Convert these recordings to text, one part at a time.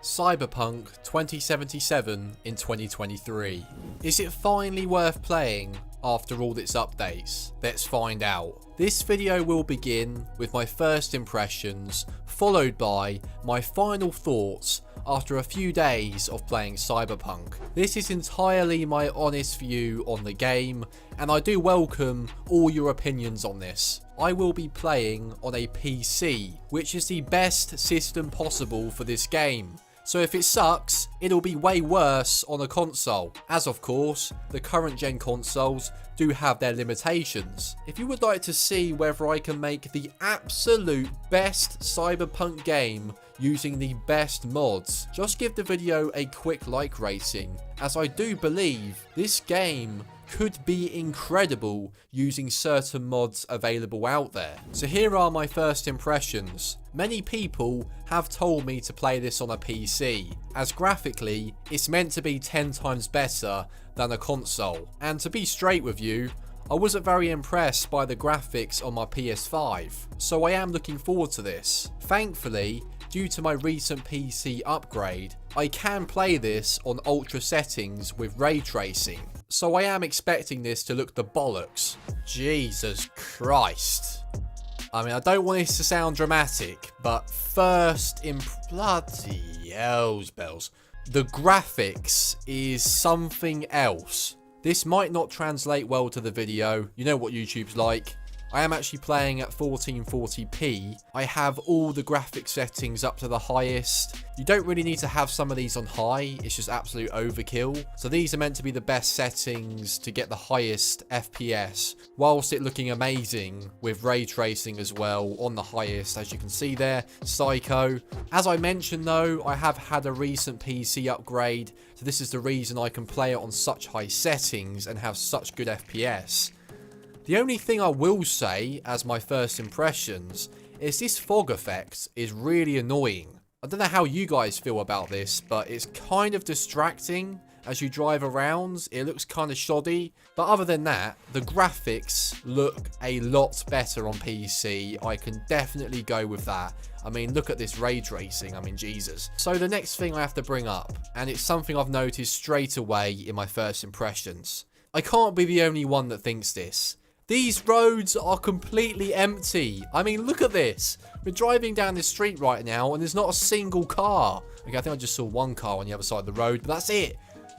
Cyberpunk 2077 in 2023. Is it finally worth playing after all its updates? Let's find out. This video will begin with my first impressions, followed by my final thoughts after a few days of playing Cyberpunk. This is entirely my honest view on the game, and I do welcome all your opinions on this. I will be playing on a PC, which is the best system possible for this game. So if it sucks, it'll be way worse on a console, as of course, the current gen consoles do have their limitations. If you would like to see whether I can make the absolute best Cyberpunk game using the best mods, just give the video a quick like rating, as I do believe this game could be incredible using certain mods available out there. So here are my first impressions. Many people have told me to play this on a PC, as graphically it's meant to be 10 times better than a console. And to be straight with you, I wasn't very impressed by the graphics on my PS5, so I am looking forward to this. Thankfully, due to my recent PC upgrade, I can play this on ultra settings with ray tracing. So I am expecting this to look the bollocks. Jesus Christ. I mean, I don't want this to sound dramatic, but first in bloody hell's bells, the graphics is something else. This might not translate well to the video. You know what YouTube's like. I am actually playing at 1440p. I have all the graphic settings up to the highest. You don't really need to have some of these on high, it's just absolute overkill. So these are meant to be the best settings to get the highest FPS, whilst it looking amazing with ray tracing as well on the highest, as you can see there, Psycho. As I mentioned though, I have had a recent PC upgrade, so this is the reason I can play it on such high settings and have such good FPS. The only thing I will say as my first impressions is this fog effect is really annoying. I don't know how you guys feel about this, but it's kind of distracting as you drive around. It looks kind of shoddy, but other than that, the graphics look a lot better on PC. I can definitely go with that. I mean, look at this ray tracing, I mean, Jesus. So the next thing I have to bring up, and it's something I've noticed straight away in my first impressions. I can't be the only one that thinks this. These roads are completely empty. I mean, look at this. We're driving down this street right now and there's not a single car. Okay, I think I just saw one car on the other side of the road, but that's it.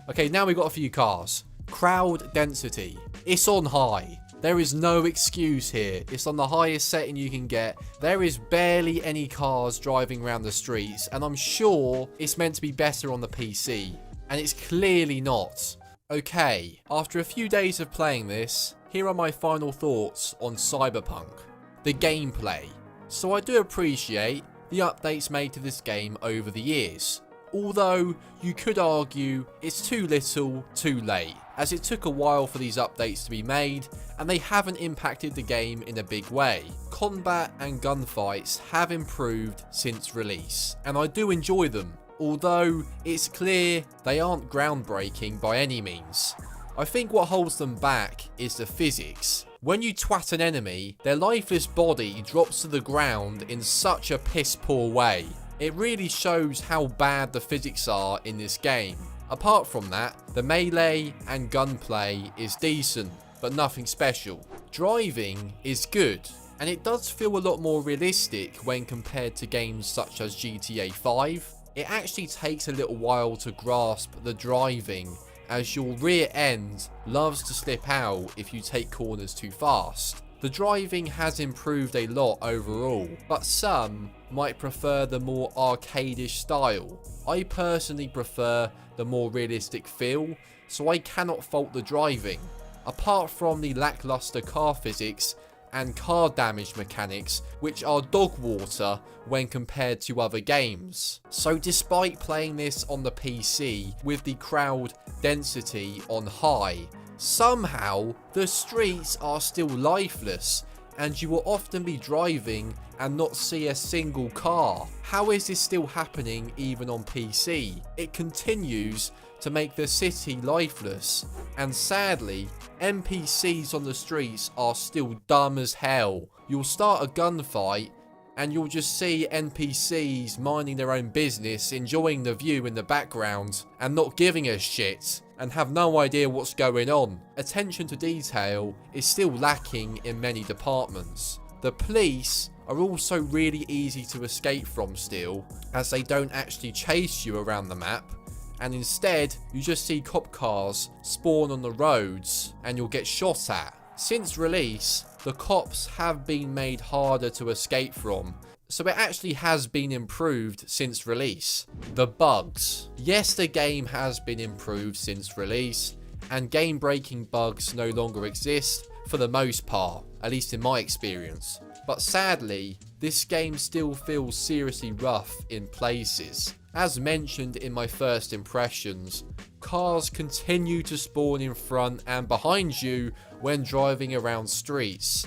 Okay, now we've got a few cars. Crowd density. It's on high. There is no excuse here. It's on the highest setting you can get. There is barely any cars driving around the streets, and I'm sure it's meant to be better on the PC, and it's clearly not. Okay, after a few days of playing this, here are my final thoughts on Cyberpunk. The gameplay. So I do appreciate the updates made to this game over the years, although you could argue it's too little, too late, as it took a while for these updates to be made and they haven't impacted the game in a big way. Combat and gunfights have improved since release, and I do enjoy them, although it's clear they aren't groundbreaking by any means. I think what holds them back is the physics. When you twat an enemy, their lifeless body drops to the ground in such a piss poor way. It really shows how bad the physics are in this game. Apart from that, the melee and gunplay is decent, but nothing special. Driving is good, and it does feel a lot more realistic when compared to games such as GTA 5. It actually takes a little while to grasp the driving, as your rear end loves to slip out if you take corners too fast. The driving has improved a lot overall, but some might prefer the more arcadish style. I personally prefer the more realistic feel, so I cannot fault the driving. Apart from the lackluster car physics and car damage mechanics, which are dog water when compared to other games. So despite playing this on the PC with the crowd density on high, somehow the streets are still lifeless and you will often be driving and not see a single car. How is this still happening even on PC? It continues to make the city lifeless, and sadly, NPCs on the streets are still dumb as hell. You'll start a gunfight and you'll just see NPCs minding their own business, enjoying the view in the background, and not giving a shit, and have no idea what's going on. Attention to detail is still lacking in many departments. The police are also really easy to escape from still, as they don't actually chase you around the map, and instead you just see cop cars spawn on the roads and you'll get shot at. Since release, the cops have been made harder to escape from, so it actually has been improved since release. The bugs. Yes, the game has been improved since release, and game-breaking bugs no longer exist for the most part, at least in my experience. But sadly, this game still feels seriously rough in places. As mentioned in my first impressions, cars continue to spawn in front and behind you when driving around streets.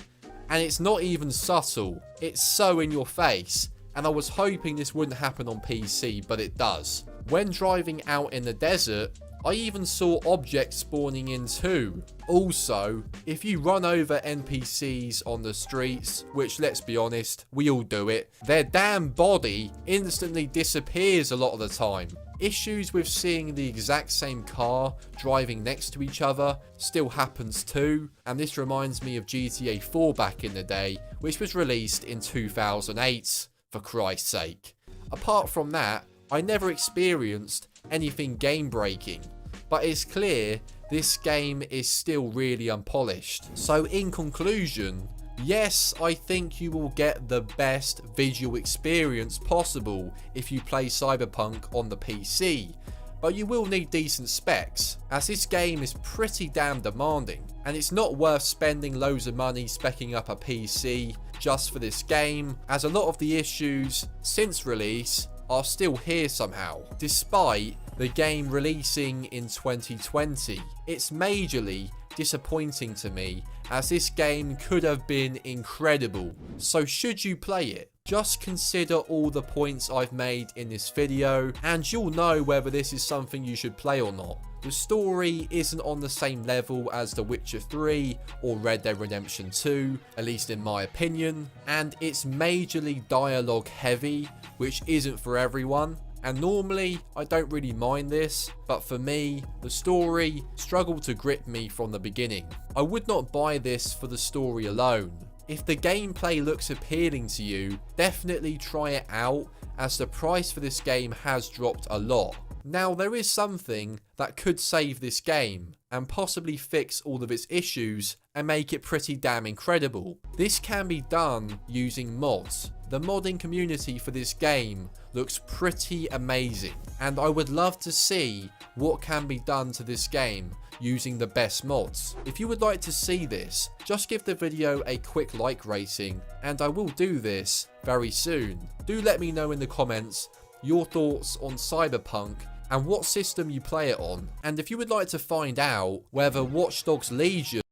And it's not even subtle, it's so in your face, and I was hoping this wouldn't happen on PC, but it does. When driving out in the desert, I even saw objects spawning in too. Also, if you run over NPCs on the streets, which let's be honest, we all do it, their damn body instantly disappears a lot of the time. Issues with seeing the exact same car driving next to each other still happens too, and this reminds me of GTA 4 back in the day, which was released in 2008, for Christ's sake. Apart from that, I never experienced anything game breaking, but it's clear this game is still really unpolished. So in conclusion, yes, I think you will get the best visual experience possible if you play Cyberpunk on the PC, but you will need decent specs, as this game is pretty damn demanding, and it's not worth spending loads of money speccing up a PC just for this game, as a lot of the issues since release are still here somehow, despite the game releasing in 2020. It's majorly disappointing to me, as this game could have been incredible. So should you play it? Just consider all the points I've made in this video, and you'll know whether this is something you should play or not. The story isn't on the same level as The Witcher 3 or Red Dead Redemption 2, at least in my opinion, and it's majorly dialogue heavy, which isn't for everyone. And normally, I don't really mind this, but for me, the story struggled to grip me from the beginning. I would not buy this for the story alone. If the gameplay looks appealing to you, definitely try it out, as the price for this game has dropped a lot. Now, there is something that could save this game, and possibly fix all of its issues and make it pretty damn incredible. This can be done using mods. The modding community for this game looks pretty amazing, and I would love to see what can be done to this game using the best mods. If you would like to see this, just give the video a quick like rating, and I will do this very soon. Do let me know in the comments your thoughts on Cyberpunk and what system you play it on, and if you would like to find out whether Watch Dogs Legion